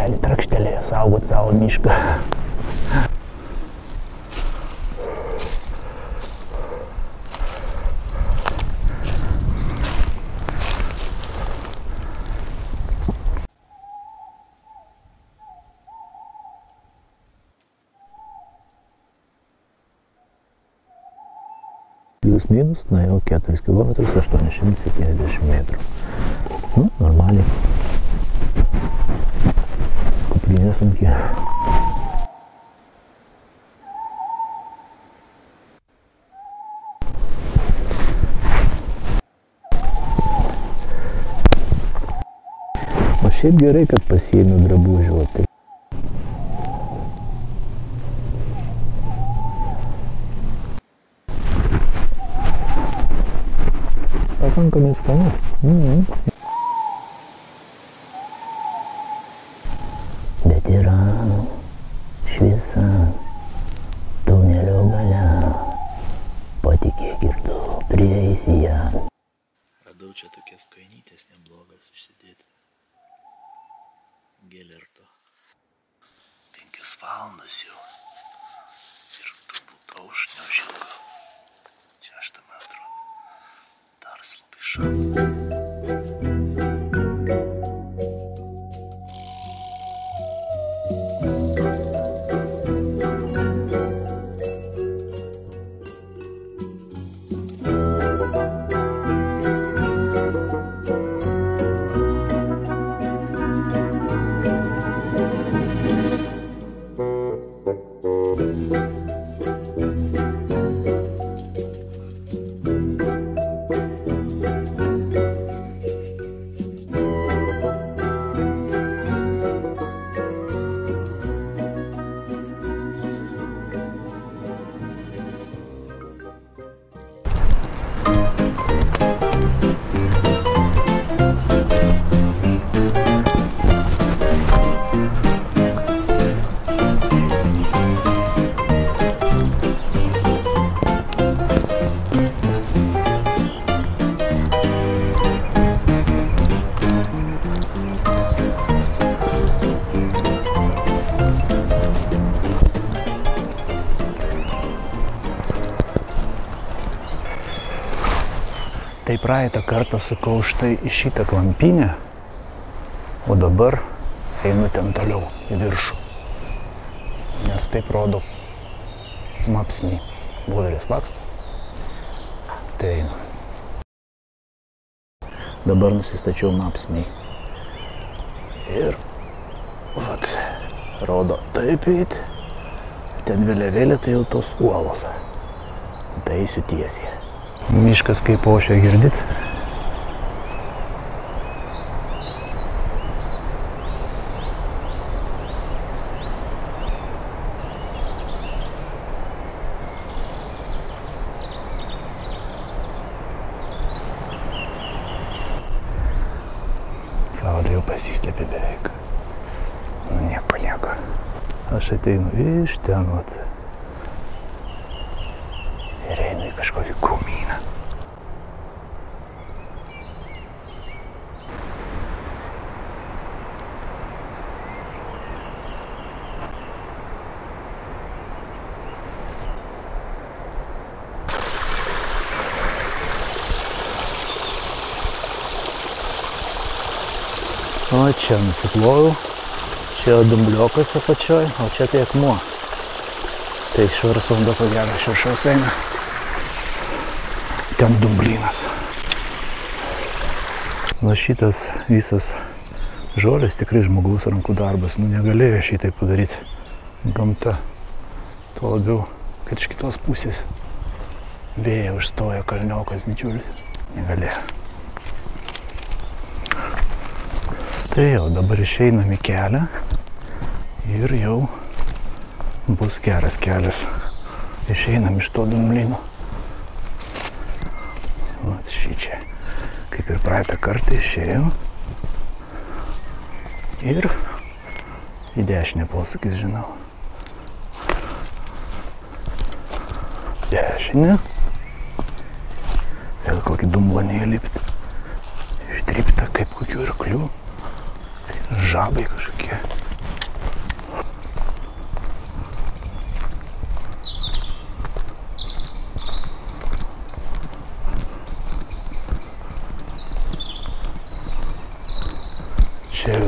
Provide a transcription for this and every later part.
biškelį trakštelė, saugot savo mišką. Plius minus, nuėjau 4 km 870 metrų. Nu, normaliai. Kuprinė sunki. O šiaip gerai, kad pasiėmiau drabužių. Tai pakankamai skanu. Bet yra šviesa tunelio gale. Patikėk ir tu prieisi ją. Radau čia tokias kainytės neblogas užsidėti. Gelerto. 5 valandas jau. Ir turbūt auš neužilgo. 6 metrų. Dar labai šalta. Tai praeitą kartą sukau štai į šitą klampinę, o dabar einu ten toliau į viršų. Nes taip rodo Maps.me. Voverės laksto. Tai einu. Dabar nusistačiau Maps.me. Ir vat, rodo taip eit. Ten vėliavėlė tai jau tos uolos. Tai eisiu tiesiai. Miškas kaip ošia, girdit? Saulė jau pasislėpė beveik. Nu nieko. Aš ateinu iš ten vat. Ir einu į kažkokį krūmyną. O čia nusiplojau. Čia dumbliokas apačioj, o čia tai akmuo. Tai švaras vanduo ko gero iš viršaus eina. Ten dumblynas. Nu šitas visas žolės tikrai žmogaus rankų darbas. Nu negalėjo šitai padaryti gamta. Tuo labiau, kad iš kitos pusės vėja užstoja kalniokas didžiulis. Negalėjo. Tai jau dabar išeinam į kelią ir jau bus geras kelias. Išeinam iš to dumblyno. Vat šičia, kaip ir praeitą kartą išėjau. Ir į dešinę posūkis, žinau. Dešinę. Vėl kokį dumblonį įlipti. Ištrypta kaip kokių arklių. Žabai kažkokie.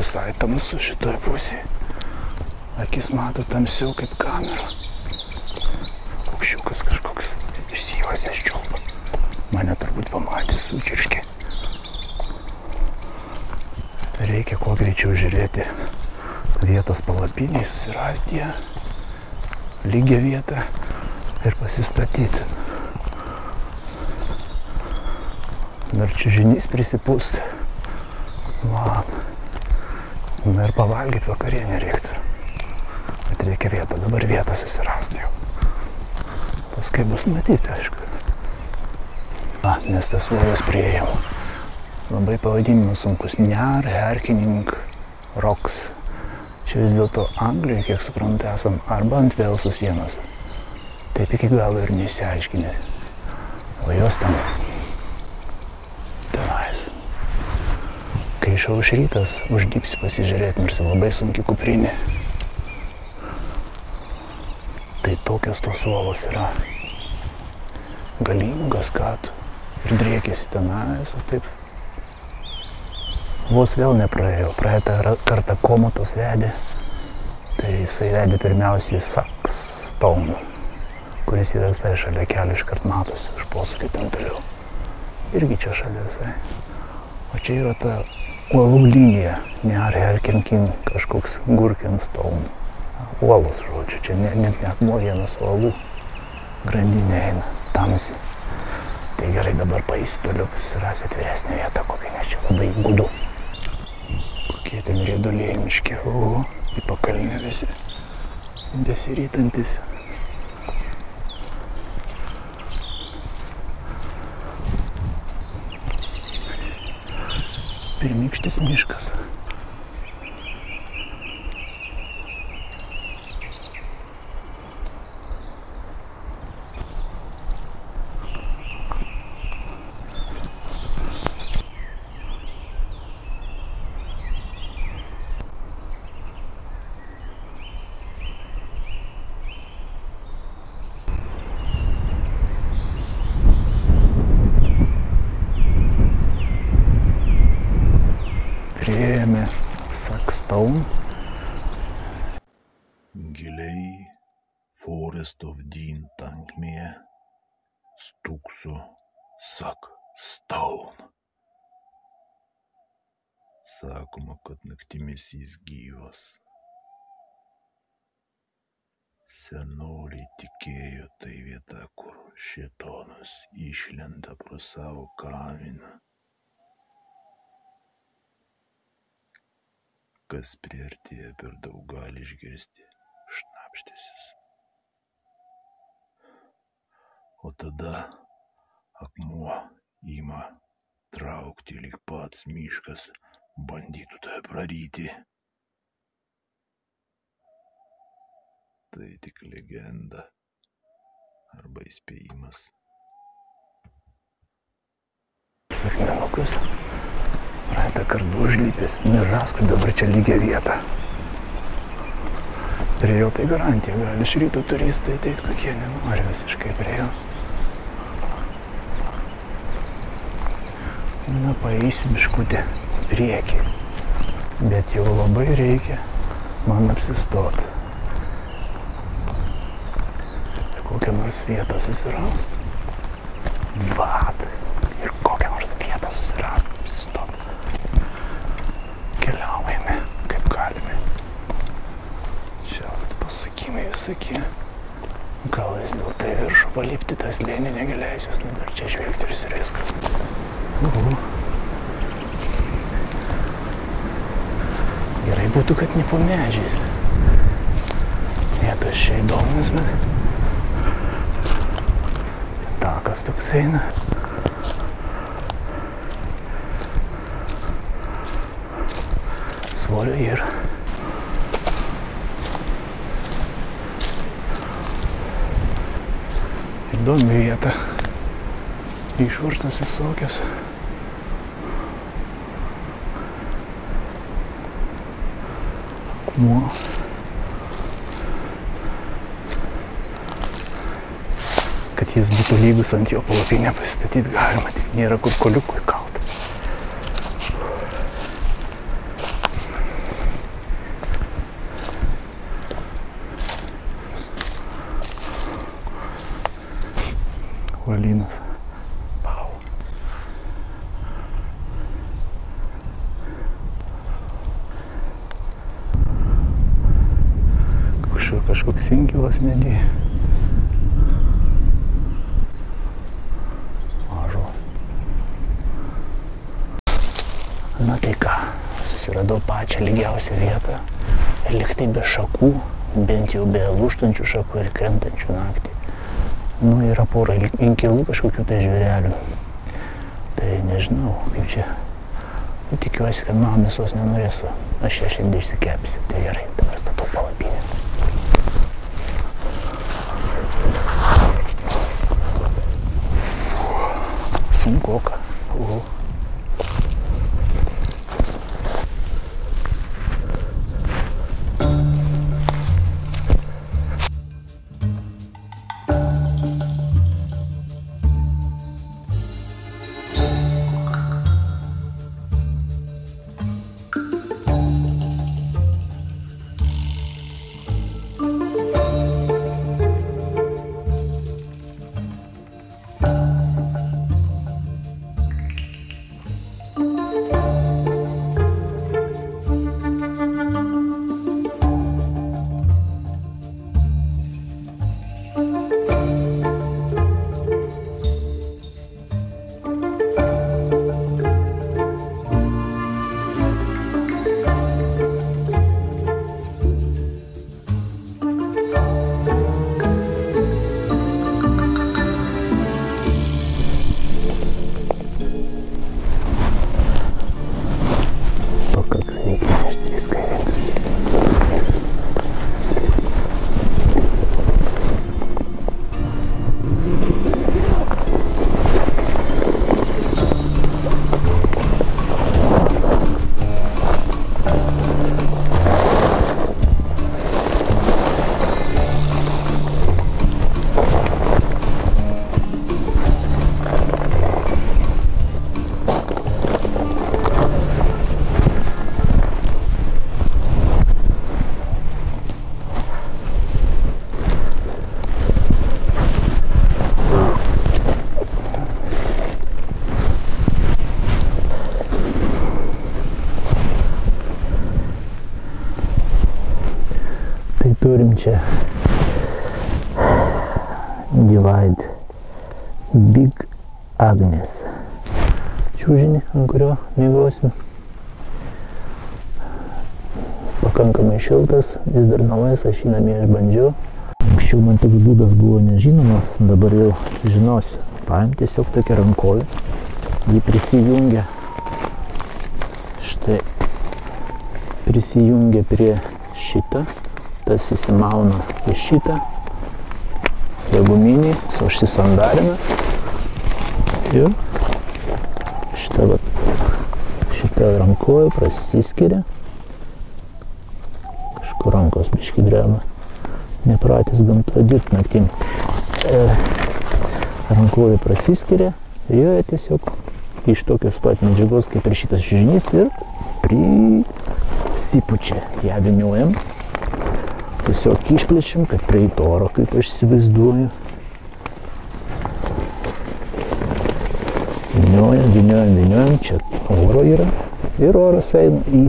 visai tamsu šitoj pusėje. Akis mato tamsiau kaip kamera. Paukščiukas kažkoks išsijuosęs čiulba. Mane turbūt pamatys, sučirškė. Reikia kuo greičiau žiūrėti vietos palapiniai, susirasti ją, lygią vietą ir pasistatyti. Dar čiužinys prisipūst. Va. Na ir pavalgyti vakarienę reiktų. Bet reikia vietą, dabar vietą susirasti jau. Paskui bus matyti, aišku. Nes tas uolas priėjom. Labai pavadinimas sunkus. Njar, Herkening, Roks. Čia vis dėlto Anglijoje, kiek suprantu, esam arba ant Velso sienos. Taip iki galo ir neišsiaiškinęs. O jos ten. Tenais. Kai išauš rytas, uždypsi pasižiūrėti, nors labai sunki kuprinė. Tai tokios tos uolos yra. Galingas, kad ir driekėsi tenais, o taip. Vos vėl nepraėjo. Praeitą kartą Komotos vedė. Tai jisai vedė pirmiausiai Saxstone, kuris yra visai šalia kelio, iškart matosi už posūkį ten toliau. Irgi čia šalia visai. O čia yra ta uolų linija. Njar, Herkening, kažkoks Gurkenstone. Uolos, žodžiu. Čia net akmuo vienas uolų grandinė eina. Tamsi. Tai gerai, dabar paeisiu toliau, susirasiu atviresnę vietą kokią, nes čia labai gudu. Kokie ten rieduliai miške, į pakalnę visi besirytantis. Pirmykštis miškas. Priėjome Saxstone. Giliai Forest of Dean tankmėje stūkso Saxstone. Sakoma, kad naktimis jis gyvas. Senoliai tikėjo tai vieta, kur šėtonas išlenda pro savo kaminą. Kas priartėja per daug gali išgirsti šnabždesius. O tada akmuo ima traukti, lyg pats miškas bandytų tave praryti. Tai tik legenda arba įspėjimas. Sakmenukas. Praeitą kartą užlypęs, niraskui dabar čia lygią vietą. Prie jo tai garantija, gali iš ryto turistai ateit, kokie nenori visiškai prie jo. Na, paeisiu biškutį priekį, bet jau labai reikia man apsistot. Kokią nors vietą susirast. Vat, ir kokią nors vietą susirast. Keliaujame, kaip galime. Čia pasakymai visokie. Gal vis dėl tai viršų palipti tas slėnį negeleisius, dar čia žvelgtis ir viskas. Gerai būtų, kad ne po medžiais. Vietas čia įdomus, bet takas toks eina. Svorio ir įdomi vieta. Išvartas visokios. Akmuo. Kad jis būtų lygus ant jo palapinę pasistatyti galima, tik nėra kur koliukų įkalt. ąžuolynas. Pau. Kažkoks inkilas medyje. Ąžuolas. Na tai ką, susiradau pačią lygiausią vietą. Ir liktai be šakų, bent jau be lūžtančių šakų ir krentančių naktį. Nu, yra pora inkilų kažkokių tai žvėrelių. Tai nežinau, kaip čia. Tikiuosi, kad mama mėsos nenorės, aš ją šiandien išsikepsiu. Tai gerai, dabar statau palapinę. Sunkoka. Turim čia Divide Big Agnes čiužinį, ant kurio mėgausim. Pakankamai šiltas, vis dar naujas, aš jį namie išbandžiau. Anksčiau man toks būdas buvo nežinomas, dabar jau žinosiu. Paim tiesiog tokia rankovė, jį prisijungia, štai prisijungia prie šitą. Tas įsimauna į šitą guminį, užsisandarina ir šitą rankoje prasiskiria. Kažkur rankos biškį dreba, nepratęs gamtoje dirbti naktim. Rankoje prasiskiria ir joje tiesiog iš tokios pat medžiagos kaip ir šitas čiužinys ir prisipučia. Ją vyniojam. Tiesiog išplečiam, kad prieitų oro, kaip aš įsivaizduoju. Vyniojam, čia oro yra. Ir oras eina į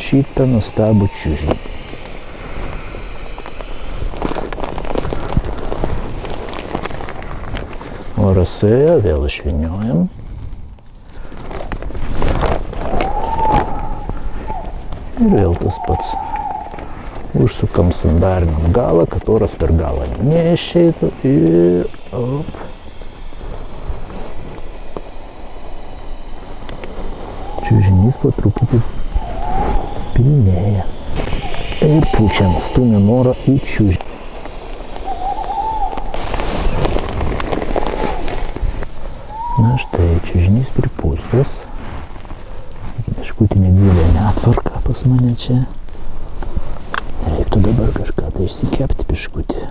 šitą nuostabų čiužinį. Oras ėjo, vėl išvyniojam. Ir vėl tas pats. Užsukam sandarinam galą, kad oras per galą neišeitų ir op. Čiužinys po truputį pilnėja. Ir pučiam, stumiam orą į čiužinį. Na štai, čiužinys pripūstas. Biškutį nedidelė netvarka pas mane čia. Reiktų dabar kažką tai išsikepti biškutį,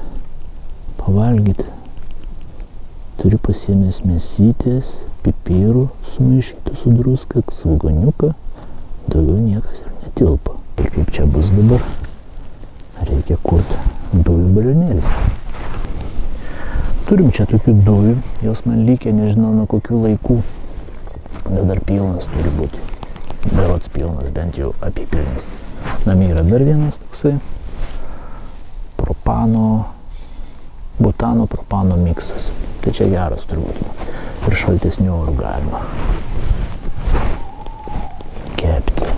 pavalgyti. Turiu pasiėmęs mėsytės, pipirų sumaišytų su druska, svogoniuką, daugiau niekas ir netilpa. Ir kaip čia bus dabar, reikia kurti dujų balionėlį. Turim čia tokių dujų, jos man lygia, nežinau nuo kokių laikų, bet dar pilnas turi būti. Berods pilnas, bent jau apipilnis. Namie yra dar vienas toksai butano propano miksas. Tai čia geras turbūt. Ir šaltesnių orų galima kepti.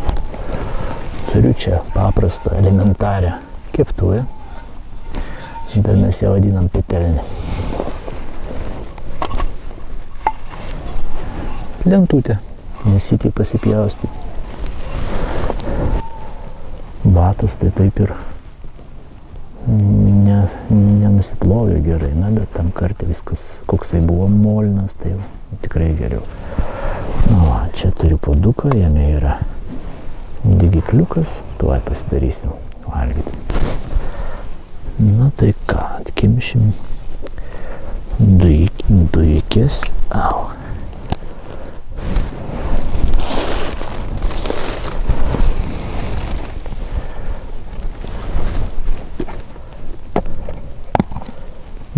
Turiu čia paprastą elementarią keptuvę. Bet mes ją vadinam petelnį. Lentutė, nesipį pasipjaustyti. Batas tai taip ir nenusiplovė gerai, na, bet tam kartą viskas, koksai buvo molinas, tai jau tikrai geriau. Na, čia turiu puoduką, jame yra degikliukas, tuoj pasidarysim valgyti. Na tai ką, atkimšim dujikės. Au.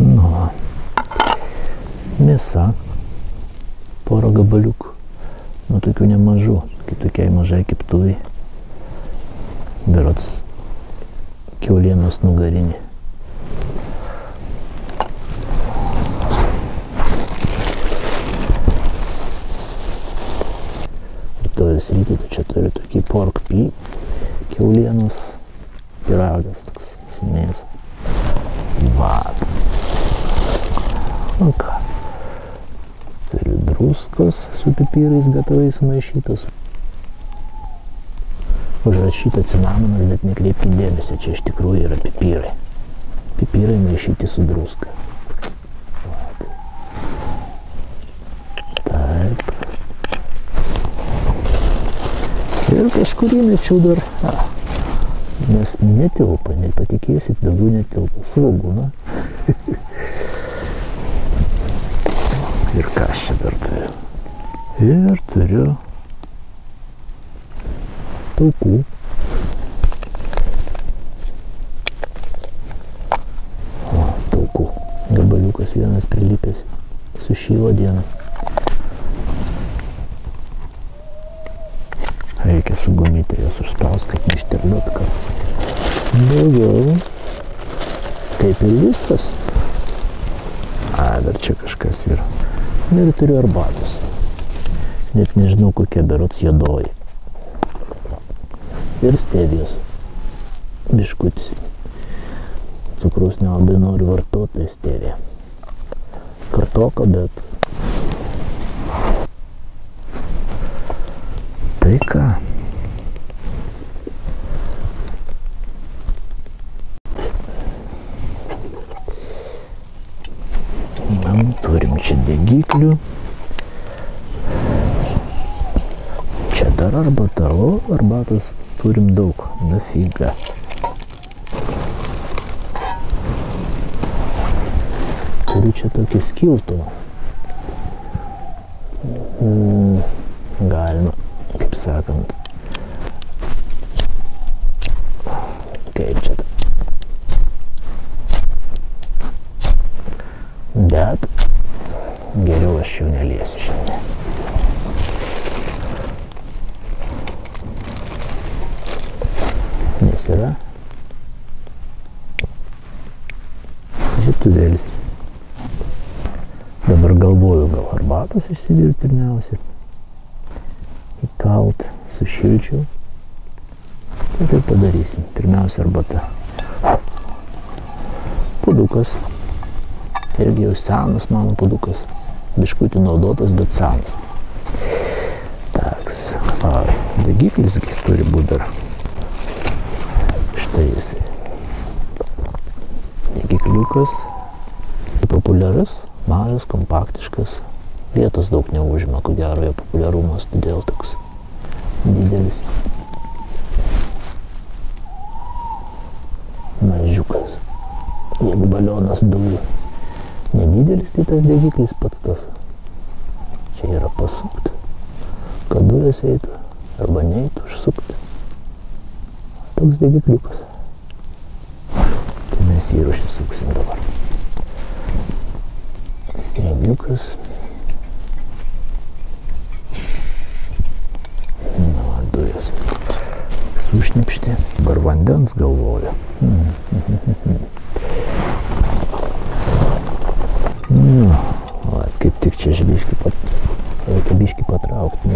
Nu, mėsa, porą gabaliukų, nu tokių nemažų, kitokiai mažai keptuvai, berods kiaulienos nugarinė. Rytojus rytį, čia turiu tokį pork pie, kiaulienos pyragas toks su mėsa. Vat. Nu ką, turiu druskos su pipirais gatavais maišytos. Užrašyta cinamonas, bet nekreipkite dėmesio, čia iš tikrųjų yra pipirai. Pipirai maišyti su druska. Vat. Taip. Ir kažkurį mečiau dar, nes netilpa, nepatikėsit, daugiau netilpa. Svogūną. Ir ką aš čia dar turiu? Ir turiu taukų. O, taukų. Gabaliukas vienas prilipęs. Sušylo dieną. Reikia su gumyte jos užspaus, kad neištirliuot, kad daugiau. Kaip ir viskas. Dar čia kažkas yra. Ir turiu arbatos. Net nežinau kokia, berods juodoji. Ir stevijos. Biškutis. Cukraus nelabai noriu vartoti, tai stevija. Kartoka, bet tai ką? Turim čia degiklių. Čia dar arbata, o arbatos turim daug, dafiga. Turiu čia tokį skiltuvą. Galima, kaip sakant, kaip čia ta. Bet geriau aš jau neliesiu šiandien. Nes yra žiebtuvėlis. Dabar galvoju, gal arbatos išsivirti pirmiausia. Įkalt, sušilčiau. Tai taip padarysim. Pirmiausia arbata. Puodukas. Irgi jau senas mano puodukas. Biškutį naudotas, bet senas. Taks. Degiklis turi būti dar. Štai jisai. Degikliukas. Populiarus, mažas, kompaktiškas. Vietos daug neužima, ko gero jo populiarumas, todėl toks didelis. Mažiukas. Jeigu balionas dujų nedidelis, tai tas degiklis pats tas. Čia yra pasukti, kad dujas eitų arba neeitų užsukti. Toks degikliukas. Tai mes jį užsisuksim dabar. Medliukas. Na, dujas sušnipšti. Dabar vandens galvoju. Nu, kaip tik čia reikia biškį patraukti.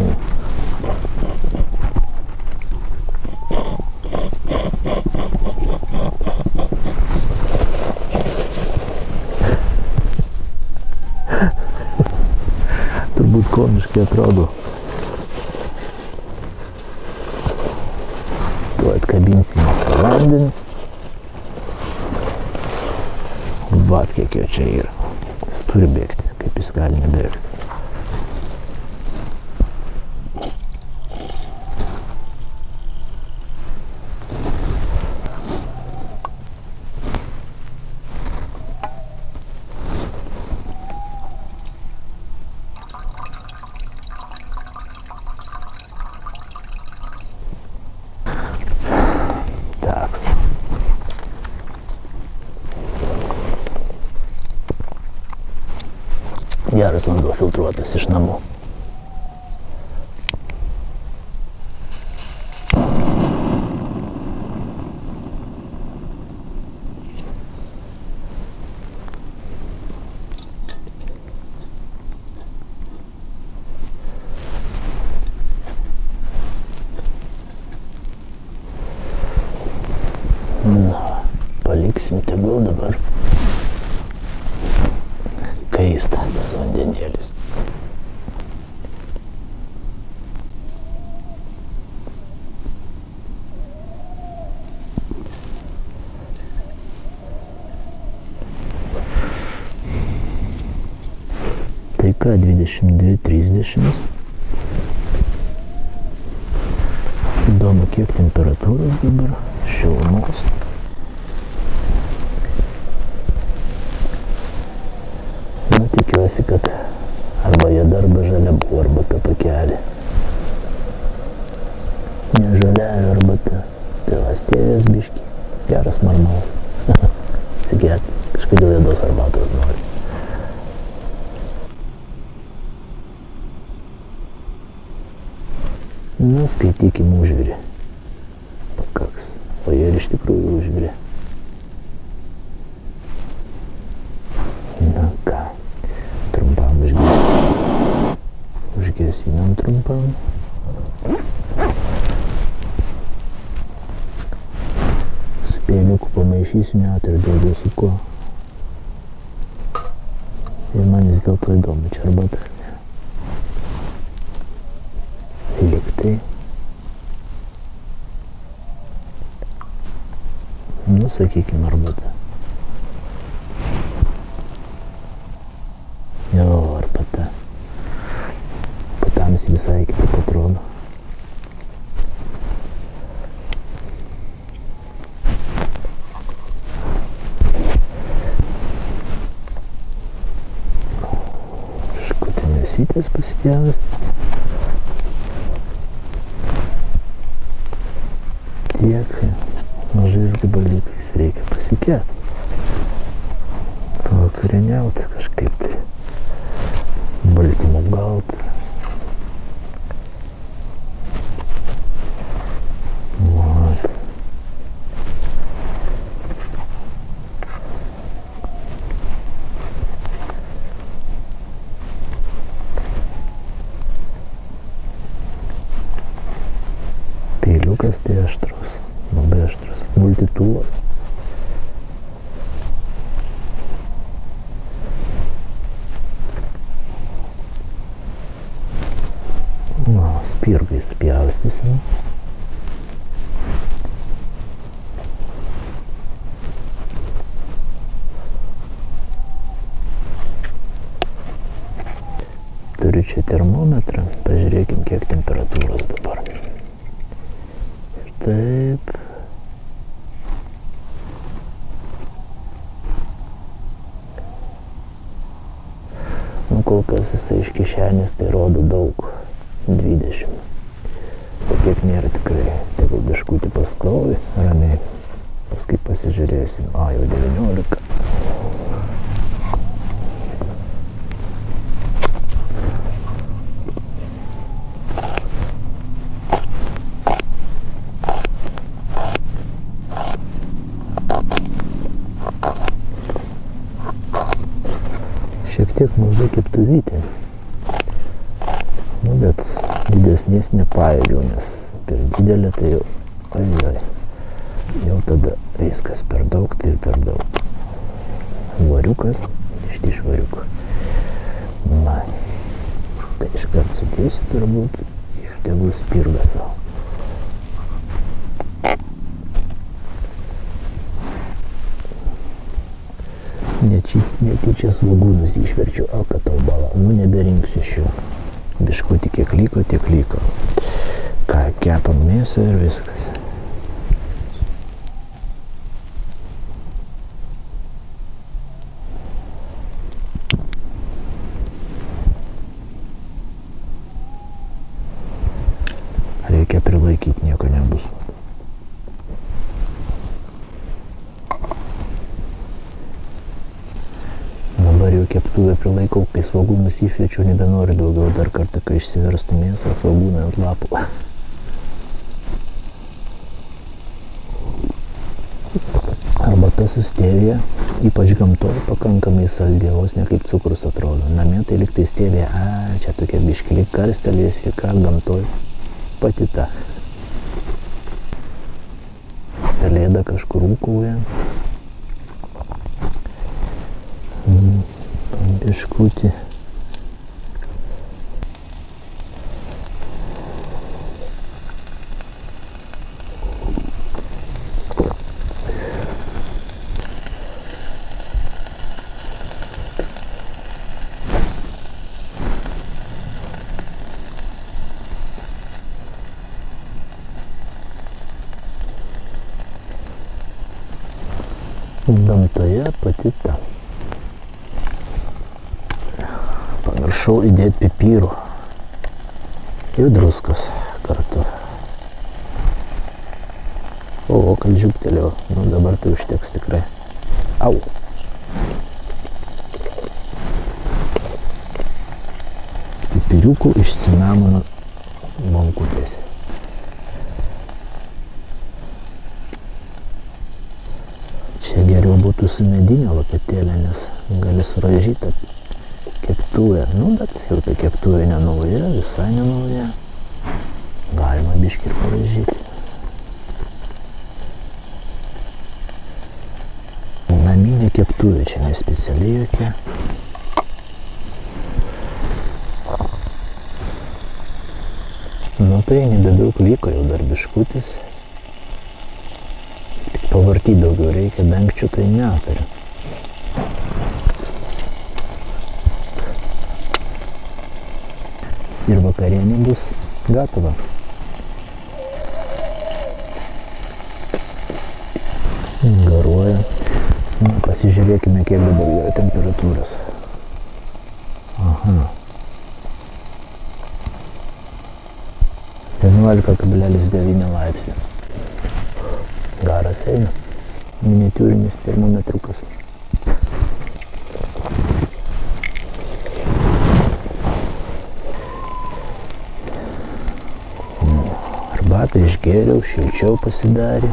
Turbūt komiškai atrodo. Tuo atkabinsimės tą vandenį. Vat kiek jo čia yra. Jis turi bėgti, kaip jis gali nebėgti. Geras vanduo filtruotas iš namų. Na, paliksim tegul dabar. Kaista tas vandenėlis. Tai ką, 22-30. Įdomu, kiek temperatūros dabar, šilumos. Tikiuosi, kad arba juoda, arba žalia buvo arbata pakelė. Ne žaliaja arbata, tai ląstelės biškį, geras marmalas. Atsigert, kažkodėl juodos arbatos nori. Na, skaitykim užvirį. Pakaks, o jie ir iš tikrųjų užvirė. Na ką. Užgesinam trumpam. Su peiliuku pamaišysiu net ir daugiau su ko. Ir man vis dėlto įdomu, čia arbata ar ne. Liktai. Nu, sakykim, arbata. Jo, arbata. Patams visai kitaip atrodo. Šakutį mėsytės pasidėjęs. Tiek mažais gabaliukais reikia pasikėti. Pavakarieniauti kažkaip tai. Baltymų gauti. Vat. Peiliukas tai aštrus, labai aštrus, multitūlas. Spirgai supjaustysim. Turiu čia termometrą, pažiūrėkim, kiek temperatūros dabar. Ir taip. Nu, kol kas jisai iš kišenės tai rodo daug. 20. O kiek nėra tikrai. Tegul biškutį paskauvi, ramiai. Paskui pasižiūrėsim. A, jau 19. tiek maža keptuvytė. Nu, bet didesnės nepajėgiau, nes per didelė tai jau, jau tada viskas per daug, tai ir per daug. Variukas, iš variuko. Na, tai iškart sudėsiu turbūt ir tegul spirga savo. Netyčia svogūnus išverčiu, o kad tau bala, nu neberinksiu iš jų. Biškutį kiek liko, tiek liko. Ką, kepam mėsą ir viskas. Reikia prilaikyti, nieko nebus. Dabar jau keptuvę prilaikau, kai svogūnus išviečiu, nebenoriu daugiau dar kartą, kai išsiverstų mėsą, svogūną ant lapų. Arbata su stevija, ypač gamtoje, pakankamai saldi, vos ne kaip cukrus atrodo. Namie tai lyg tai stevija, čia tokia biškį lyg karstelės, ir ką gamtoje pati ta. Pelėda kažkur ūkauja. Biškutį. Gamtoje pati ta. Pamiršau įdėti pipyrų ir druskos kartu. O, kad žiūptelėjau, nu dabar tai užteks tikrai. Au! Pipiriukų iš cinamono bonkutės. Čia geriau būtų su medinė lopetėlė, nes gali suražyti keptuvę. Nu, bet jau ta keptuvė nenauja, visai nenauja. Galima biškį ir paražyti. Naminė keptuvė, čia nespecialiai jokia. Nu tai nebedaug liko, jau dar biškutis. Tik pavartyti daugiau reikia, dangčių tai neturiu. Ir vakarienė bus gatava. Garuoja. Na, pasižiūrėkime, kiek dabar yra temperatūros. Aha. 11,9 laipsnių. Garas eina. Miniatiūrinis termometrukas. Arbatą išgėriau, šilčiau pasidarė,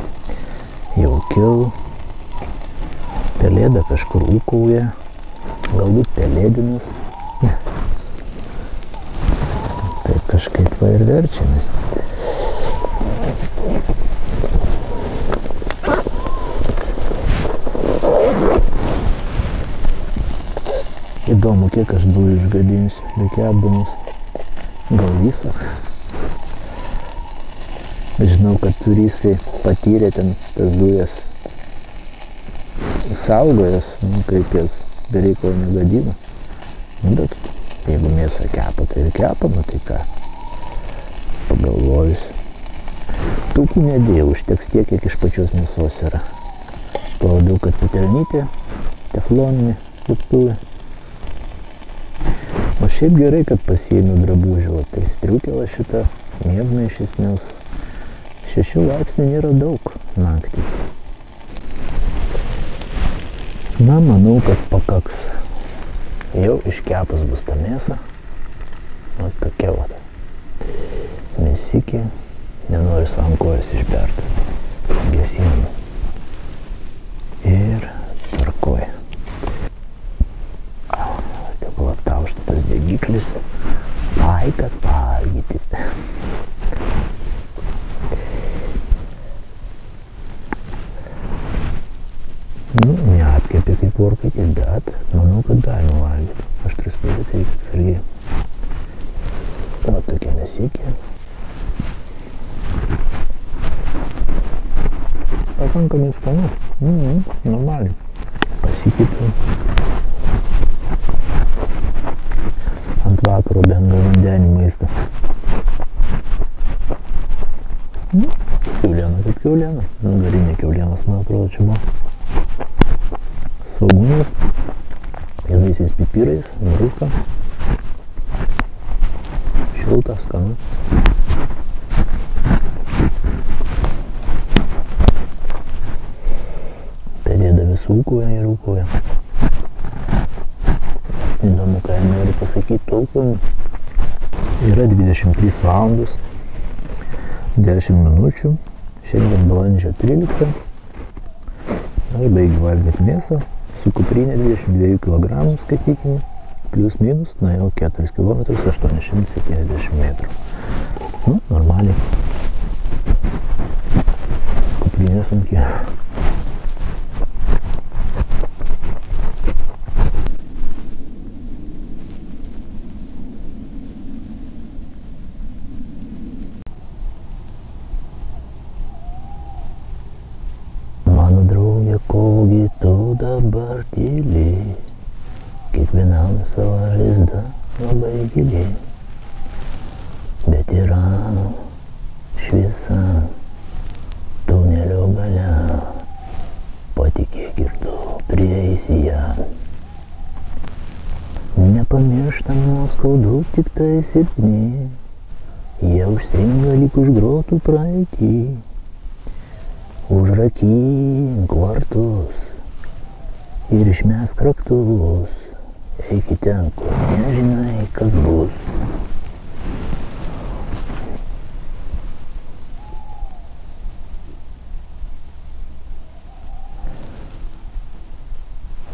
jaukiau. Pelėda kažkur ūkauja, galbūt pelėdinas. Taip kažkaip va ir verčiamės. Įdomu, kiek aš dujų išgadinsiu, bekepdamas. Gal visą. Žinau, kad turistai patyrė ten tas dujas. Saugo jas, nu, kaip jas bereikalo negadina. Bet jeigu mėsą kepa, tai ir kepa, nu tai ką. Pagalvojus. Taukų nedėjau, užteks tiek, kiek iš pačios mėsos yra. Palabiau, kad patelnytė, tefloninė keptuvė. O šiaip gerai, kad pasiėmiau drabužių, tai striukėla šita, miegmaišis, nes 6 laipsnių nėra daug naktį. Na, manau, kad pakaks. Jau iškepus bus ta mėsa. O tokia va. Mėsikė. Nenoriu savo kojas išberti. Gesinimą. Ir tvarkoja. Nu, neapkepė kaip orkaitė, bet manau, kad galima valgyti. Aštras pėdės reikia atsargiai. O tokia mėsikė. Pakankamai skanu. Normaliai. Pasikepiau. Ant vakaro bendro vandenį maistą. Kiauliena kaip kiauliena. Garinė kiaulienas, man atrodo, čia buvo. Svogūnas. Juodaisiais pipirais, druska. Šilta, skanu. Pelėda vis ūkuoja ir ūkuoja. Įdomu, ką jie nori pasakyti tolkom. Yra 23 valandos, 10 minučių. Šiandien balandžio 13. Aš baigiu valgyti mėsą. Su kuprinė 22 kg, skaitykime. Plius minus, nuėjau 4 km 870 metrų. Nu, normaliai. Kuprinė sunkiai. Mano draugė, kogi tu dabar tyli, kiekvienam savo žaizda labai gili, bet yra šviesa tunelio gale, patikėk ir tu prieisi ją. Nepamirštama skaudu tik tai silpni, jie užstringa lyg už grotų praeitį. Užrakink vartus ir išmesk raktus, eiki ten, kur nežinai, kas bus.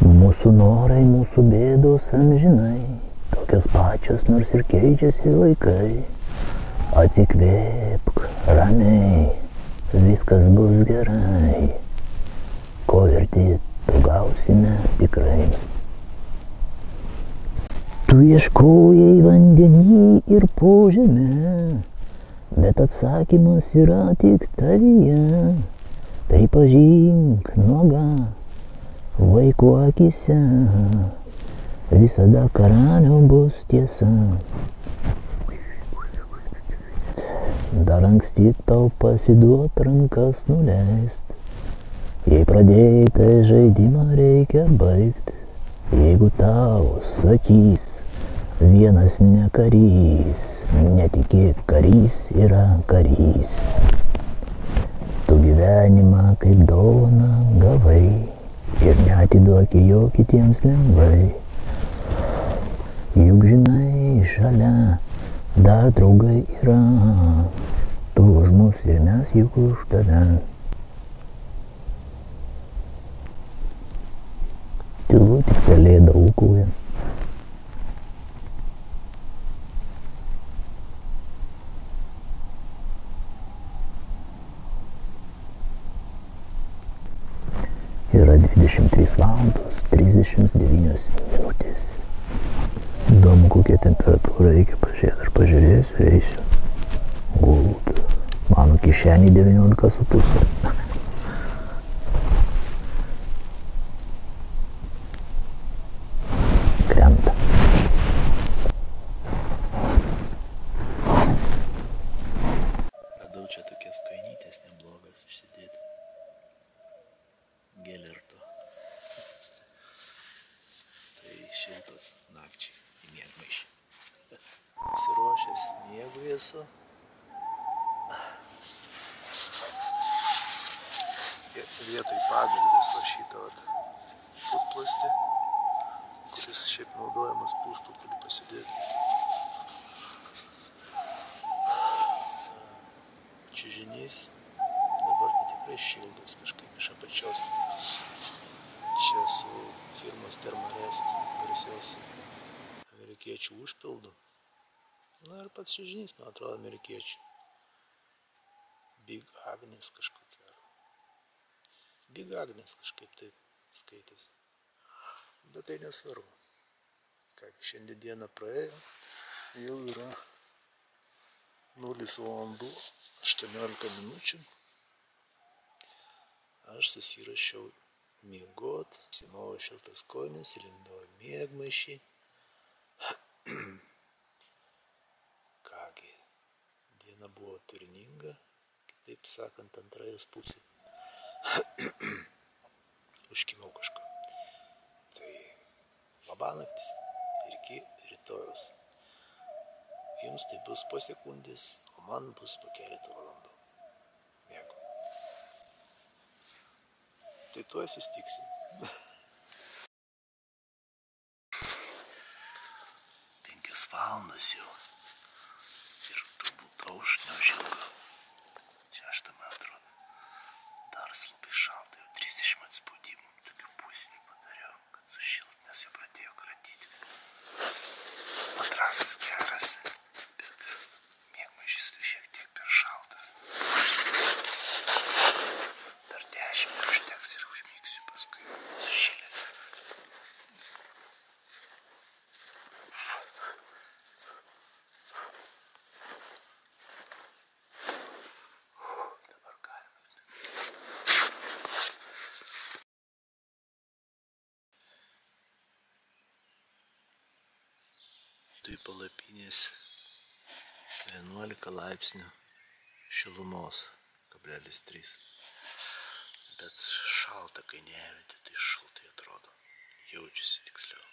Mūsų norai, mūsų bėdos amžinai, tokios pačios, nors ir keičiasi laikai. Atsikvėpk ramiai, viskas bus gerai, ko verti, to gausime tikrai. Tu ieškojai vandenį ir po žemę, bet atsakymas yra tik tavyje. Pripažink nuoga vaiko akise, visada karaliau bus tiesa. Dar anksti tau pasiduot rankas nuleist, jei pradėjai, tai žaidimą reikia baigt. Jeigu tau sakys vienas ne karys, netikėk, karys yra karys. Tu gyvenimą kaip dovaną gavai ir neatiduoki jo kitiems lengvai. Juk žinai, šalia dar draugai yra, tu už mus ir mes juk už tave. Tylu, tik pelėda ūkauja. Yra 23 valandos 39 minutės. Įdomu, kokia temperatūra, reikia pažiūrėti. Aš pažiūrėsiu, eisiu. Gult. Mano kišenį 19,5. Krenta. Radau čia tokias kainytės neblogas užsidėti. Gelerto. Tai šiltos nakčiai į miegmaišį. Pasiruošęs miegui esu. Vietoj pagalvės va šitą putplastį, kuris šiaip naudojamas puspakalį pasidėti. Čiužinys dabar tai tikrai šildas kažkaip iš apačios. Čia su firmos Thermarest garsios amerikiečių užpildu. Na ir pats čiužinys, man atrodo, amerikiečių. Big Agnes kažkokia. Big Agnes kažkaip tai skaitėsi. Bet tai nesvarbu. Kągi, šiandien diena praėjo, jau yra 0:18 Aš susirašiau miegot, simoviau šiltas kojines, įlindau į miegmaišį. Kągi, diena buvo turininga, kitaip sakant, antra jos pusė. Užkimau kažką. Tai labanaktis ir iki rytojaus. Jums tai bus po sekundės, o man bus po keletą valandų. Miego. Tai tuoj susitiksim. 5 valandas jau. Ir turbūt auš neužilgo. 6 man atrodo. Dar labai šalta, jau 30 atspaudimų. Tokių pusinių padariau, kad sušilt, nes jau pradėjo kratyti. Matrasas geras, bet miegmaišis šiek tiek per šaltas. Dar 10 užteks ir užmigsiu paskui sušilęs. Dabar galima. Tai palapinės 11 laipsnių šilumos, 0,3. Bet šalta, kai nejauti, tai šaltai atrodo. Jaučiasi tiksliau.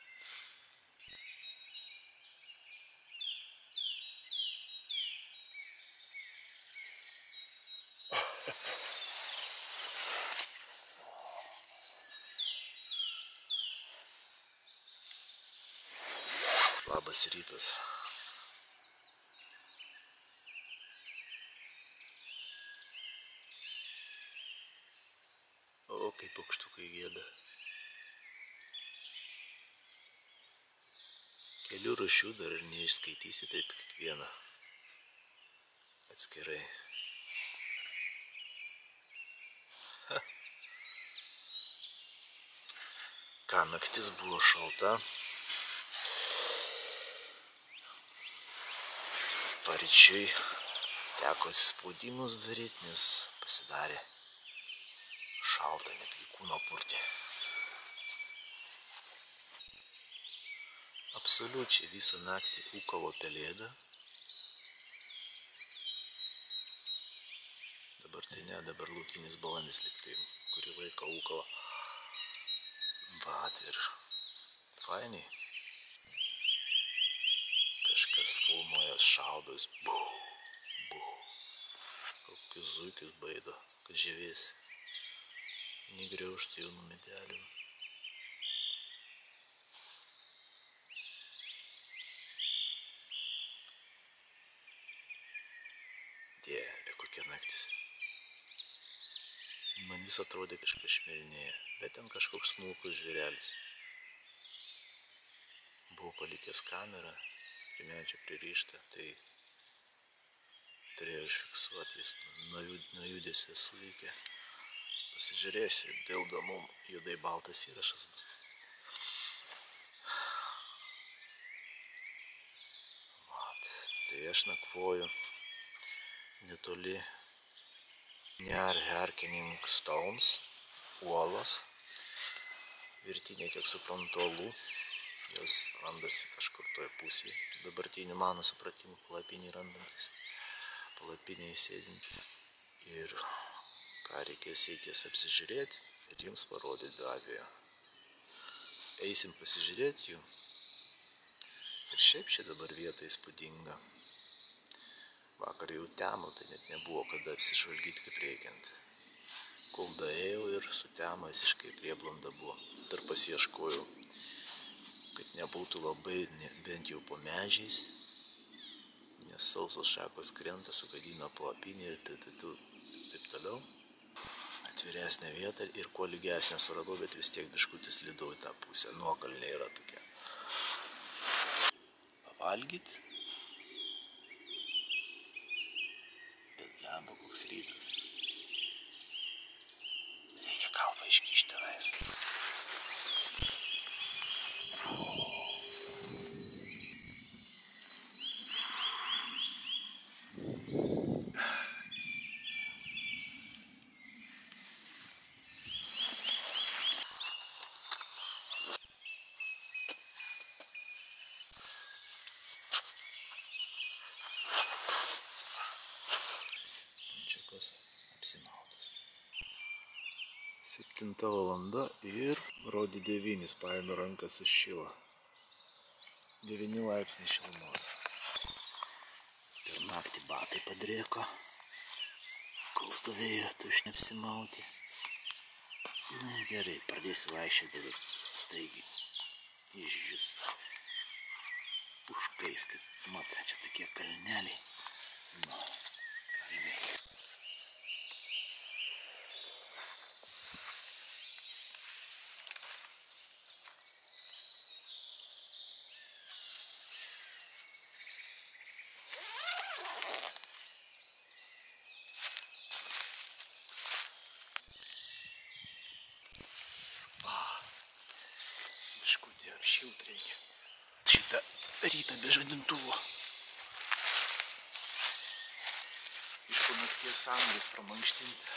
Labas rytas. O, kaip paukštukai gieda. Kelių rūšių dar ir neišskaitysi taip kiekvieną atskirai. Ką, naktis buvo šalta. Paryčiui teko spaudimus daryti, nes pasidarė šalta, netgi kūno purtė. Absoliučiai visą naktį ūkavo pelėda. Dabar tai ne, dabar laukinis balandis liktai, kurį laiką ūkavo. Vat ir fainiai. Kažkas tolmojas šaudos. Buh, buh. Kokius zuikius baido, kad žievės. Negriaužta jaunų medelių. Dieve, kokia naktis. Man vis atrodė kažkas šmirinėja, bet ten kažkoks smulkus žvėrelis. Buvo palikęs kamerą, prie medžio pririštą, tai turėjau užfiksuoti, jis nuo judesio suveikė. Pasižiūrėsiu, dėl domum juodai baltas įrašas bus. Vat, tai aš nakvoju netoli Nearherkening Stones, uolos, virtinė, kiek suprantu, olų, jos randasi kažkur toje pusėje, dabartinių mano supratimų palapiniai randantis, palapiniai sėdinti. Ir ką reikės eities apsižiūrėti ir jums parodyti be abejo. Eisim pasižiūrėti jų. Ir šiaip čia dabar vieta įspūdinga. Vakar jau temo, tai net nebuvo kada apsižvalgyti kaip reikiant. Kol daėjau ir sutemo visiškai prieblanda buvo. Dar pasieškojau, kad nebūtų labai bent jau po medžiais, nes sausos šakos krenta, sugadina palapinę ir taip toliau. Atviresnė vieta ir kuo lygesnė suradau, bet vis tiek biškutis lydau į tą pusę. Nuokalnė yra tokia. Pavalgyt. Bet jamba koks rytas. Reikia galvą iškišti tenais. Čiakas apsimautas. 7 valanda ir rodi 9, paėmė rankas sušilo. 9 laipsniai šilumos. Per naktį batai padrėko, kol stovėjo, tu iš neapsimauti. Na gerai, pradėsiu vaikščioti dabar staigiai. Išdžius. Užkais, kaip matai, čia tokie kalneliai. Nu, ramiai. Biškutį apšilt reikia. Šitą rytą be žadintuvo. Iš po nakties sąnarius pramankštinti.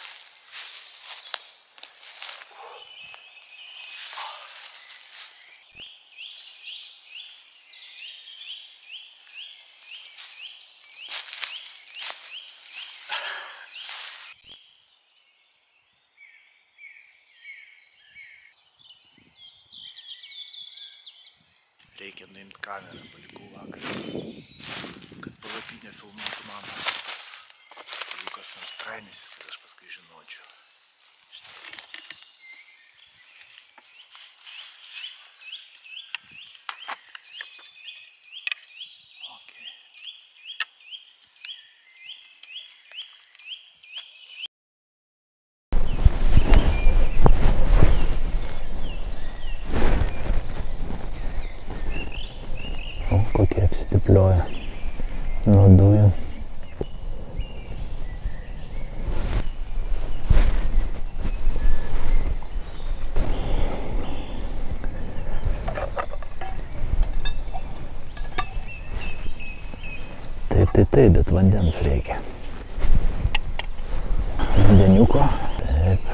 Reikia nuimti kamerą, palikau vakarą, kad palapinę filmuotų mano. Jeigu kas nors trainysis, kad aš paskui žinočiau. Kokie apsitiplioja nuo dujų. Taip, bet vandens reikia. Vandeniuko. Taip.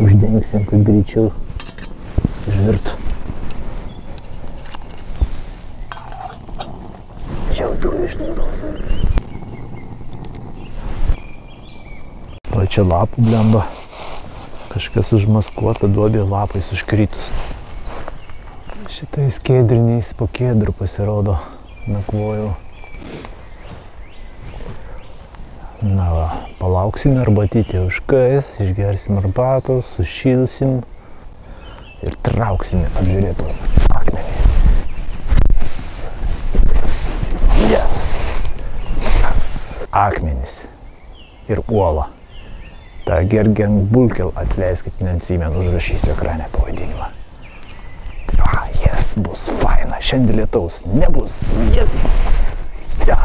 Uždengsim, kad greičiau žvirtų. Čia jau dujų išnaudosim. O čia lapų blemba. Kažkas užmaskuota duobė lapais užkritus. Šitais kėdriniais po kėdrų pasirodo nakvojau. Na va, palauksime arbatytė užkais, išgersim arbatos, sušilsim ir trauksime apžiūrėtos akmenys. Yes. Akmenys ir uola. Ta Gergenbulkel, atleiskit, neatsimenu, užrašysiu ekrane pavadinimą. Yes, bus faina, šiandien lietaus nebus. Yes. Ja.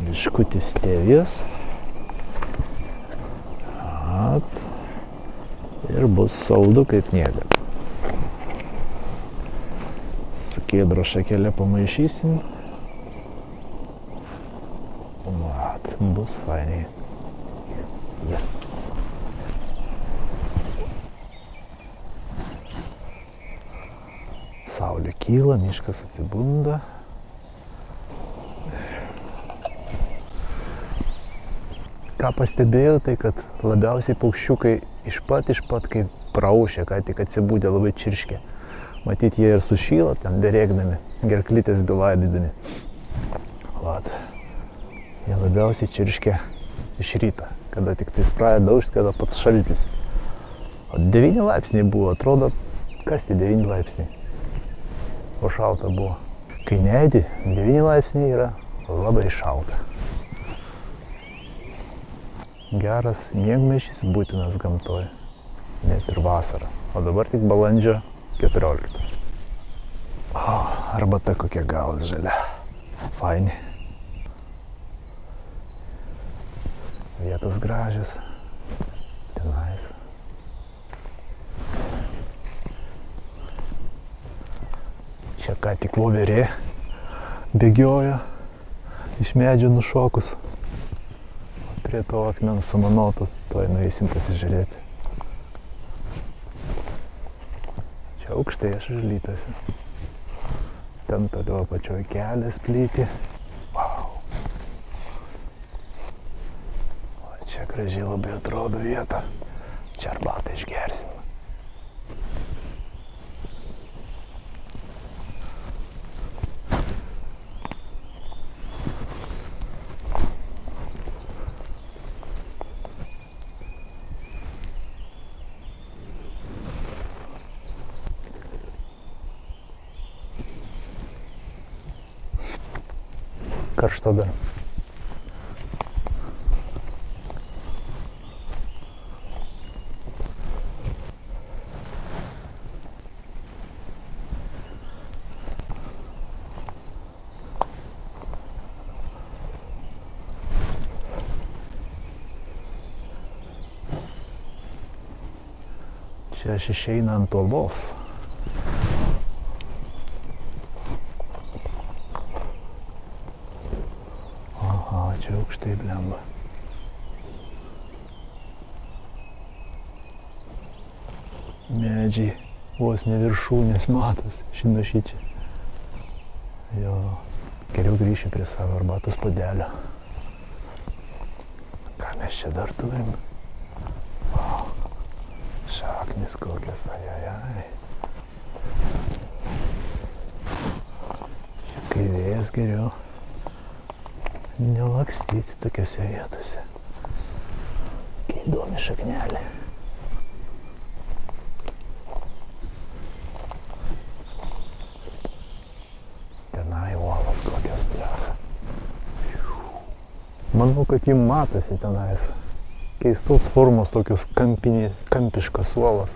Biškutis stevijos. Ir bus saldu kaip niekad. Su kėdro šakelė pamaišysim. Vat, bus fainiai. Yes. Saulė kyla, miškas atsibunda. Ką pastebėjau, tai kad labiausiai paukščiukai iš pat, kai praaušė, ką tik atsibūdė, labai čirškė. Matyt, jie ir sušyla, ten berėkdami, gerklytės belaidydami. Vat. Jie labiausiai čirškė iš ryto, kada tik tais pradeda aušti, kada pats šaltis. O 9 laipsniai buvo, atrodo, kas tai 9 laipsniai. O šalta buvo. Kai neėdi, 9 laipsniai yra labai šalta. Geras miegmaišys būtinas gamtoje, net ir vasarą. O dabar tik balandžio 14. O, arbata kokia gavas žalia. Faini. Vietos gražios. Tenais. Čia ką tik voverė bėgioja iš medžio nušokus. Prie to akmens samanoto, toj nueisim pasižiūrėti. Čia aukštai aš žalytasi. Ten toliau apačioj kelias plyti. Wow. O čia gražiai labai atrodo vieta. Čia arbatą išgersim. Karšta dar. Čia aš išeinu ant uolos. Čia aukštai blemba. Medžiai vos ne viršūnės matos, šino šičia. Jo, geriau grįšiu prie savo arbatos puodelio. Ką mes čia dar turim? O, šaknis kokios, ajajai. Kai vėjas geriau nelakstyti tokiose vietose. Kai įdomi šaknelė. Tenai uolos kokios blecha. Manau, kad jį matosi tenais. Keistos formos tokios kampiškas uolos.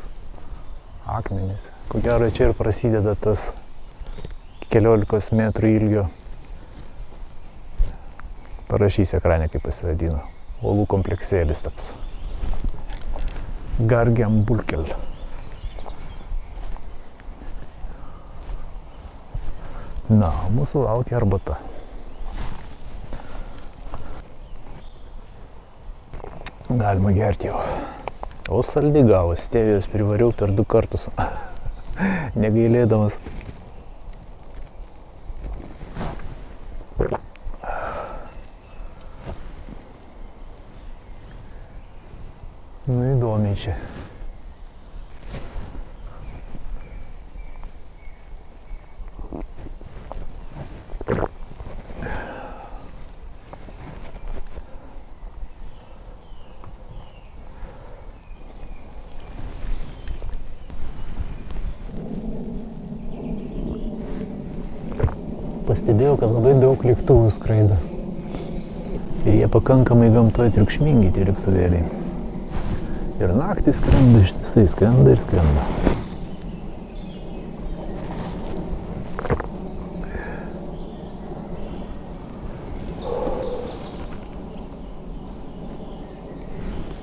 Akmenys. Ko gero čia ir prasideda tas 15 metrų ilgio. Parašysiu ekrane, kaip pasivadino. Uolų kompleksėlis toks. Gargiambulkel. Na, mūsų laukia arbata. Galima gerti jau. O saldi gavos, stevijos privariau per 2 kartus. Negailėdamas. Nu įdomiai čia. Pastebėjau, kad labai daug lėktuvų skraido. Ir jie pakankamai gamtoje triukšmingi, tie lėktuvėliai. Ir naktį skrenda, ištisai skrenda ir skrenda.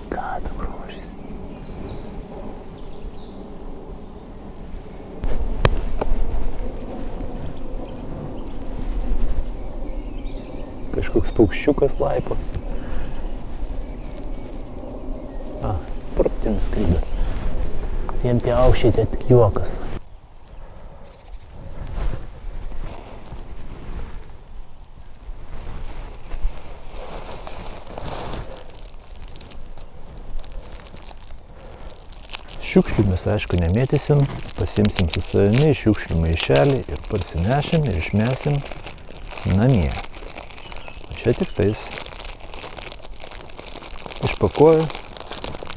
Ką tu grožis? Kažkoks paukščiukas laipo. Skrido. Jiem tie aukščiai tai tik juokas. Šiukšlių mes aišku nemėtysim, pasimsim su savimi šiukšlių maišelį ir parsinešim ir išmesim namie. O čia tik tais išpakuoju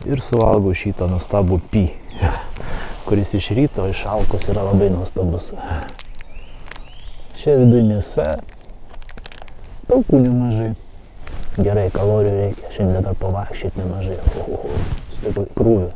Ir suvalgau šitą nuostabų py, kuris iš ryto išalkus yra labai nuostabus. Čia viduje mėsa, taukų nemažai. Gerai, kalorijų reikia, šiandien dar pavaikščioti nemažai. Su krūviu.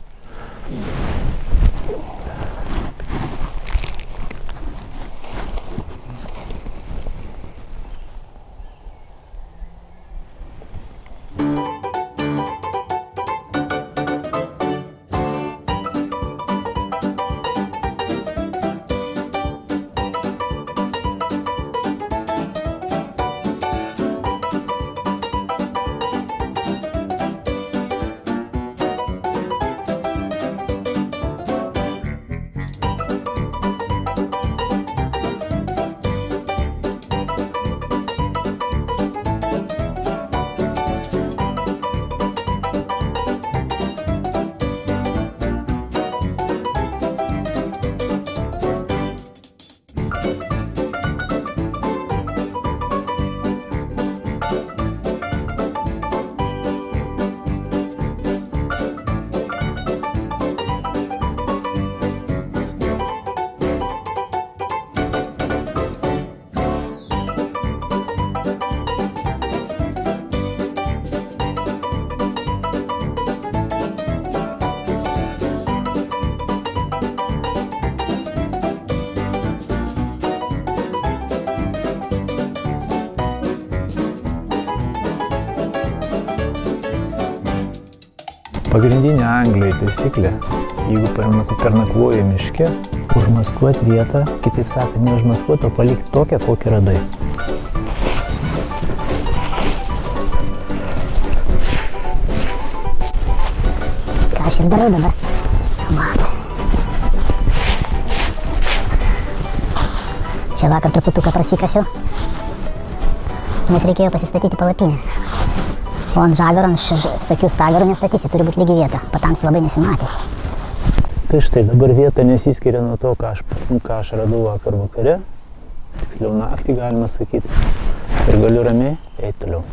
Pagrindinė Anglijai taisyklė, jeigu pernakvoji miške, užmaskuoti vietą, kitaip sakant, neužmaskuoti, o palikti tokią, kokią radai. Ką aš ir darau dabar? Čia vakar truputuką prasikasiau, nes reikėjo pasistatyti palapinę. O ant žagarų, ant sakių stagarų nestatysi, turi būti lygi vieta, patams labai nesimatė. Tai štai, dabar vieta nesiskiria nuo to, ką aš radau vakar vakare, tiksliau naktį galima sakyti, ir galiu ramiai eiti toliau.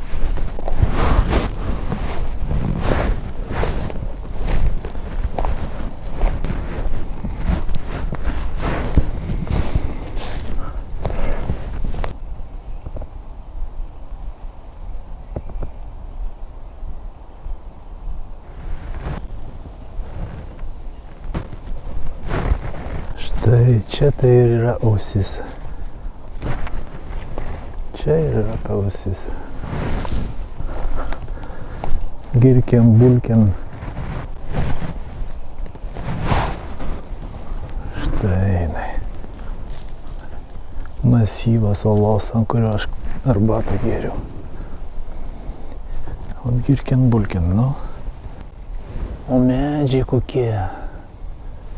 Tai čia tai ir yra ausis. Čia ir yra ta ausis. Girkiam, bulkiam. Štai jinai. Masyvas olos, ant kurio aš arbatą gėriau. O girkiam, bulkiam, nu. O medžiai kokie.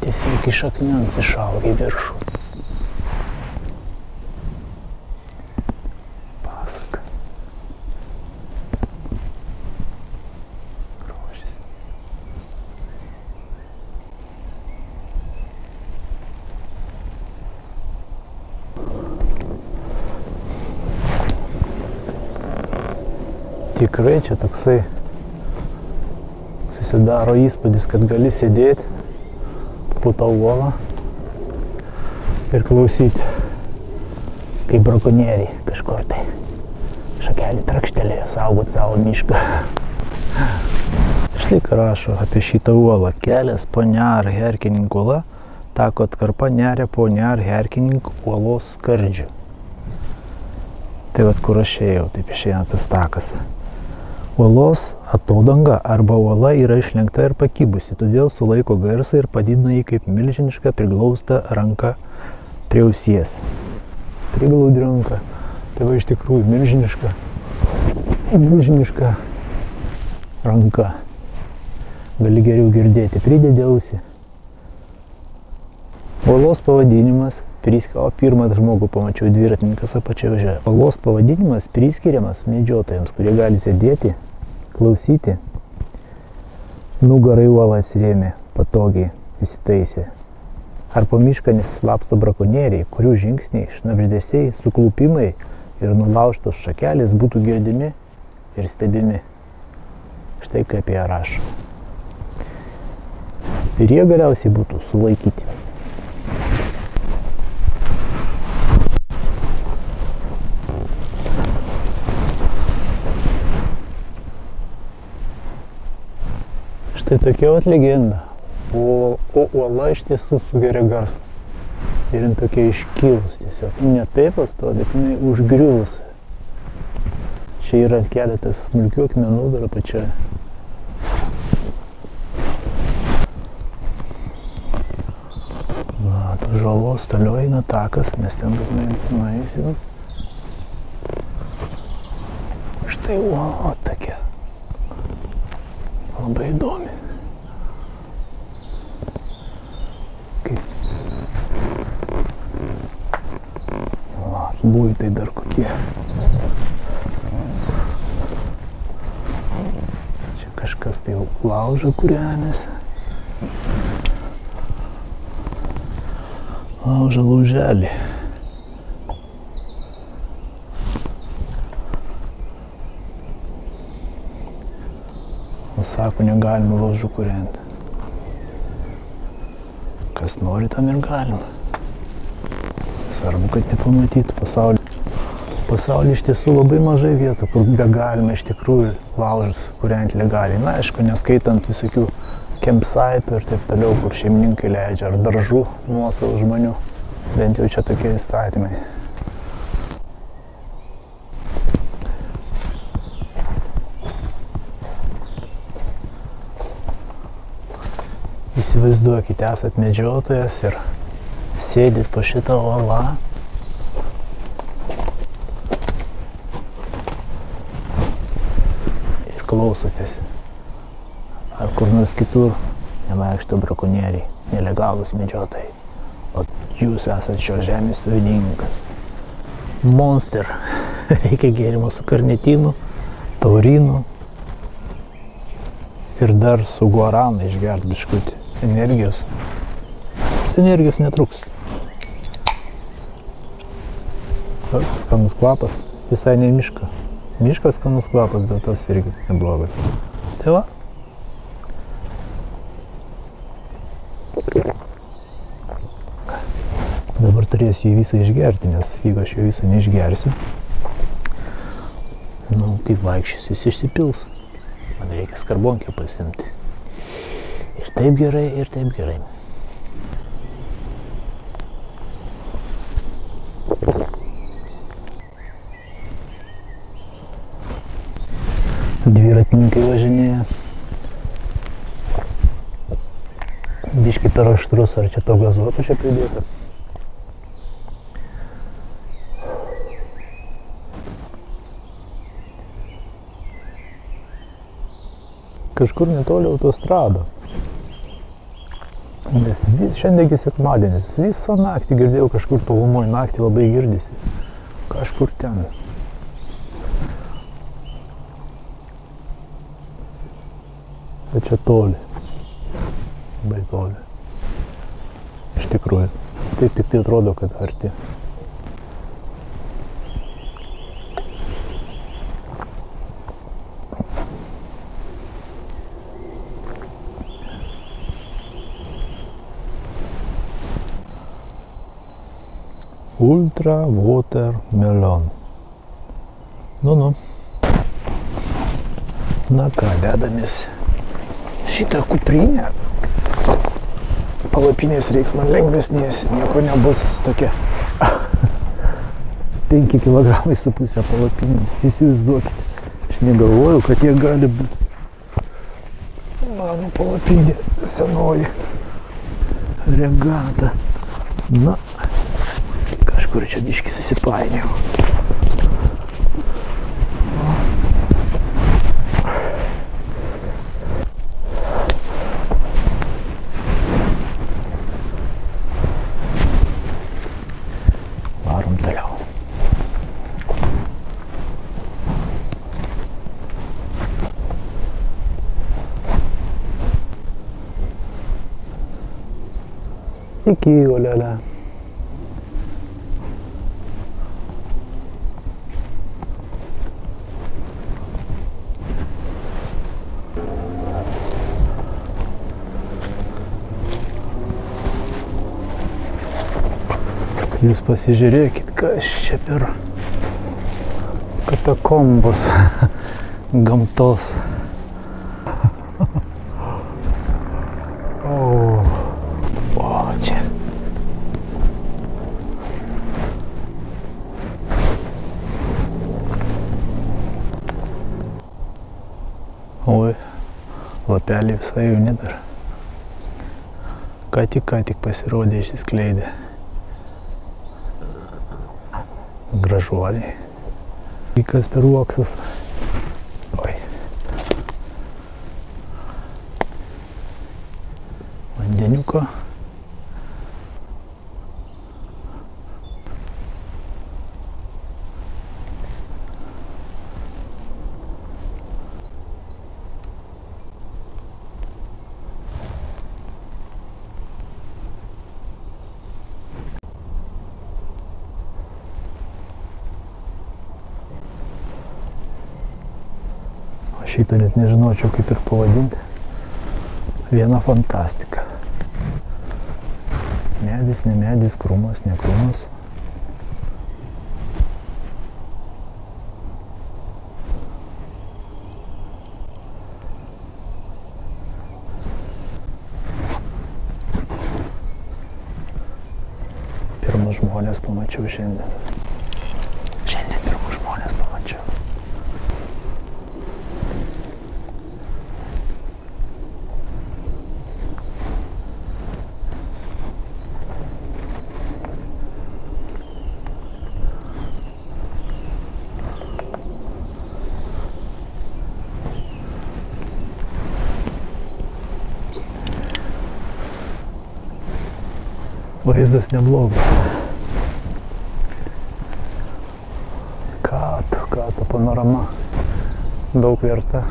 Tiesiog iš akmens išaugė į viršų. Pasaka. Grožis. Tikrai čia toksai susidaro įspūdis, kad gali sėdėti po tą uolą ir klausyti, kaip brakonieriai kažkur tai šakelį trakštelėjo saugot savo mišką. Štai ką rašo apie šitą uolą. Kelias po Near Herkening uola, tako atkarpa neria po Near Herkening uolos skardžių. Tai vat kur aš ėjau, taip išeina tas takas. Uolos atodanga arba uola yra išlenkta ir pakibusi, todėl sulaiko garsą ir padidina jį kaip milžinišką priglaustą ranką prie ausies. Priglaudi ranką. Tai va iš tikrųjų milžiniška ranka. Gali geriau girdėti. Pridedi ausį. Uolos pavadinimas, o pirmą žmogų pamačiau, dviratininkas apačioje važiuoja. Uolos pavadinimas priskiriamas medžiotojams, kurie gali sėdėti, klausyti, nugarai uolą atsirėmė, patogiai įsitaisė. Ar po mišką nesislapsto brakonieriai, kurių žingsniai, šnabždesiai, suklupimai ir nulaužtos šakelės būtų girdimi ir stebimi. Štai kaip jie rašo. Ir jie galiausiai būtų sulaikyti. Štai tokia vat legenda. O uola iš tiesų sugeria garsą. Ir jin tokia iškilus tiesiog. Ne taip pastovi, bet jinai užgriuvus. Čia yra keletas smulkių akmenų dar apačioje. Na, tos žalos toliau eina takas, mes ten dažnai nueisim. Štai uola tokia. Labai įdomi. Luitai dar kokie. Čia kažkas tai laužo kūrenės. Laužo lauželį. O sako, negalima laužų kūrenti. Kas nori, tam ir galima. Svarbu, kad nepamatytų pasaulį. Pasaulyje iš tiesų labai mažai vietų, kur galima iš tikrųjų laužus kūrenti legaliai. Na, aišku, neskaitant visokių campsitų ir taip toliau, kur šeimininkai leidžia, ar daržų nuosavų žmonių. Bent jau čia tokie įstatymai. Įsivaizduokite, esat medžiotojas ir sėdit po šitą uolą. Ir klausotės. Ar kur nors kitur nevaikšto brakonieriai, nelegalūs medžiotojai. O jūs esat šios žemės savininkas. Monster. Reikia gėrimo su karnitinu, taurinu. Ir dar su guarana išgert biškutį. Energijos. Energijos netruks. Skanus kvapas, visai ne miška. Miškas skanus kvapas, bet tas irgi neblogas. Tai va. Dabar turėsiu jį visą išgerti, nes jeigu aš jo visą neišgersiu, nu, kaip vaikščius, jis išsipils. Man reikia skarbonkę pasimti. Ir taip gerai, ir taip gerai. Dviratininkai važinėja. Biškį per aštrus, ar čia to gazuoto čia pridėta? Kažkur netoli autostrada. Nes šiandiengi sekmadienis, visą naktį girdėjau kažkur tolumoj, naktį labai girdisi. Kažkur ten. Bet čia toli. Labai toli. Iš tikrųjų. Taip tik tai atrodo, kad arti. Ultra Watermelon. Nu. Na ką, dedamės šitą kuprinę. Palapinės reiks man lengvesnės, nieko nebus tokia 5 kg su pusę palapinės. Įsivaizduokite, aš negalvoju, kad jie gali būti. Mano palapinė senoji regata. Na, kažkur čia biškį susipainiau. Varom toliau. Iki, olele. Jūs pasižiūrėkit, kas čia per katakombos gamtos. O, čia. Oi, lapeliai visai jauni dar. Ką tik pasirodė, išsiskleidė. Gražuoliai. Kas per uoksas. Oi. Vandeniuko. Šitą net nežinočiau, kaip ir pavadinti. Viena fantastika. Medis, ne medis, krūmas, ne krūmas. Pirmus žmonės pamačiau šiandien. Šiandien pirmus žmonės pamačiau. Vaizdas neblogas. Ką ta panorama daug verta.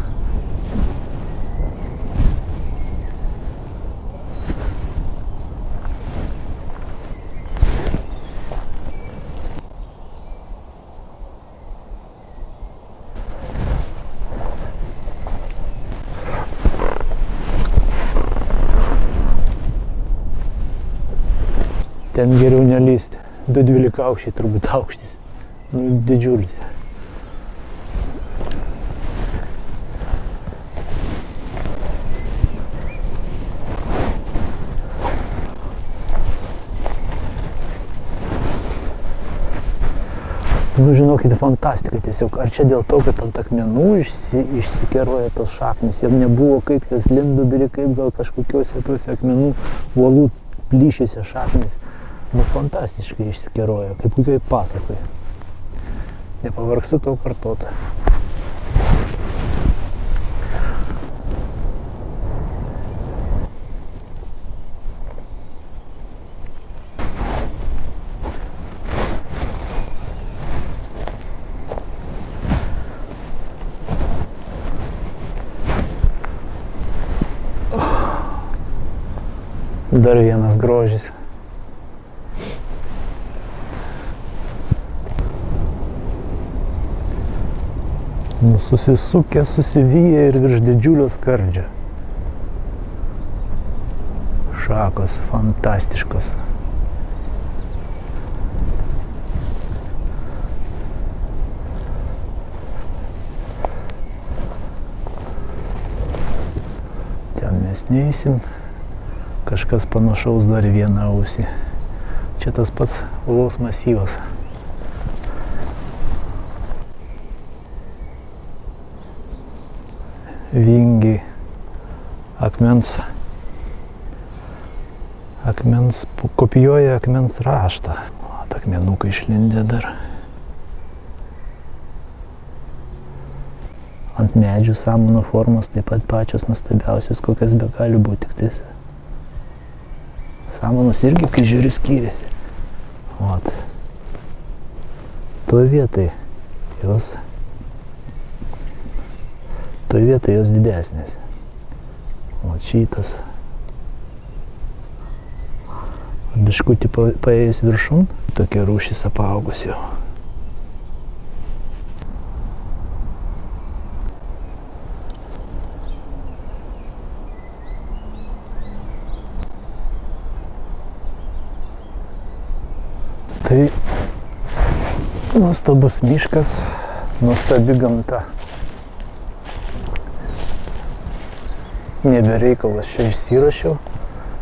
Ten geriau nelysti. 2,12 aukščiai turbūt aukštis. Nu, didžiulis. Nu, žinokit, fantastika tiesiog. Ar čia dėl to, kad ant akmenų išsikeroja tos šaknis ir nebuvo kaip jas lindubili, kaip gal kažkokiuose tuose akmenų uolų plyšėse šaknis. Nu, fantastiškai išsikeroja, kaip kokioj pasakoj. Nepavargstu to kartoti. Dar vienas grožis. Susisukę, susivyję ir virš didžiulio skardžio. Šakos fantastiškos. Ten mes neįsim. Kažkas panašaus dar vieną ausį. Čia tas pats uolos masyvas. Vingiai akmens kopijuoja akmens raštą. Akmenukai išlindė dar. Ant medžių samanų formos taip pat pačios nuostabiausios, kokias be gali būti. Tik tais samanos irgi, kai žiūri, skyrėsi. Vat. Toj vietai jos didesnės. O šitas. Biškutį paėjus viršun, tokia rūšis apaugus jau. Tai nuostabus miškas, nuostabi gamta. Nebereikalas čia išsirašiau,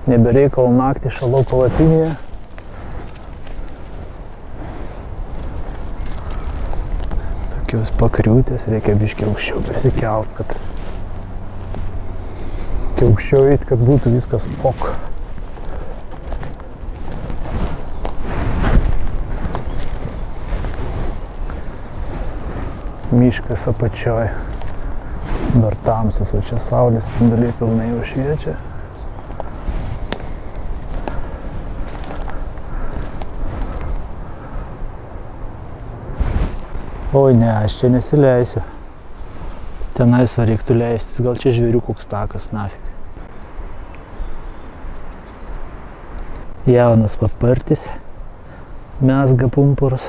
nebereikalo naktį šalau palapinėje. Tokios pakriūtės, reikia biškį aukščiau prisikelt, kad aukščiau eit, kad būtų viskas ok. Miškas apačioj, dar tamsus, o čia saulės spinduliai pilnai jau šviečia. Oi ne, aš čia nesileisiu. Tenais reiktų leistis, gal čia žvėrių koks takas, nafik. Jaunas papartis, mezga pumpurus.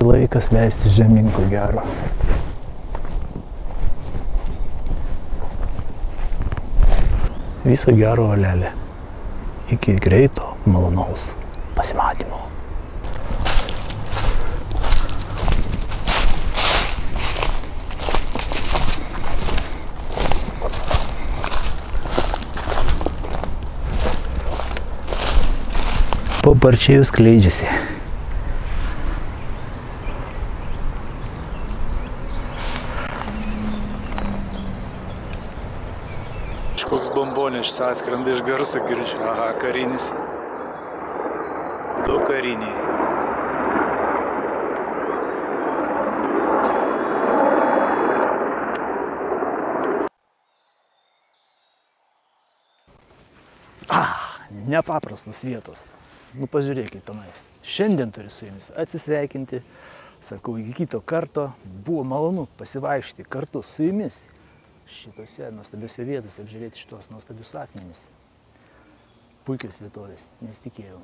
Laikas leisti žemyn, ko gero. Viso gero, Valelė. Iki greito, malonaus pasimatymo. Paparčiai jau skleidžiasi. Koks bombonešis atskrenda iš garso girdžiu. Aha, karinis. Du kariniai. Nepaprastos vietos. Nu, pažiūrėkit tenais. Šiandien turiu su jumis atsisveikinti. Sakau, iki kito karto. Buvo malonu pasivaikščioti kartu su jumis. Šitose nuostabiose vietose apžiūrėti šitos nuostabius akmenis. Puikios vietovės, nesitikėjau.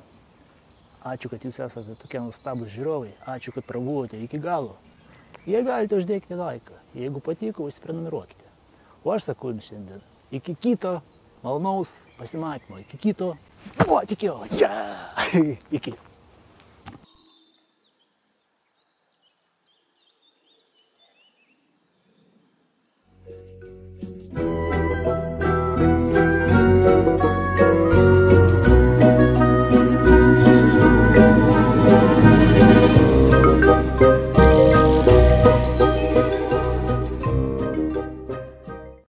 Ačiū, kad jūs esate tokie nuostabūs žiūrovai. Ačiū, kad prabuvote iki galo. Jei galite, uždėkite laiką. Jeigu patiko, užsiprenumeruokite. O aš sakau jums šiandien, iki kito malonaus pasimatymo. Iki kito nuotykio. Iki.